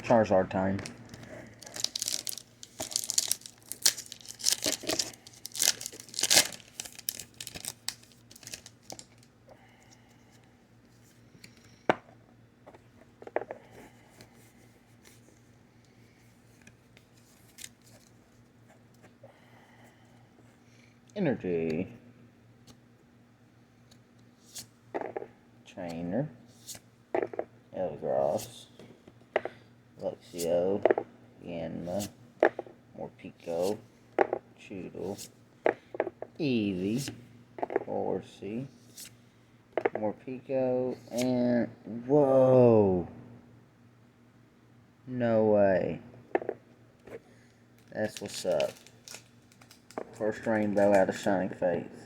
Charizard time. Energy. Trainer. Elgross. Luxio. Yanma. Morpeko. Choodle. Eevee. Horsey. Morpeko. And... Whoa! No way. That's what's up. First rainbow out of Shining Faith.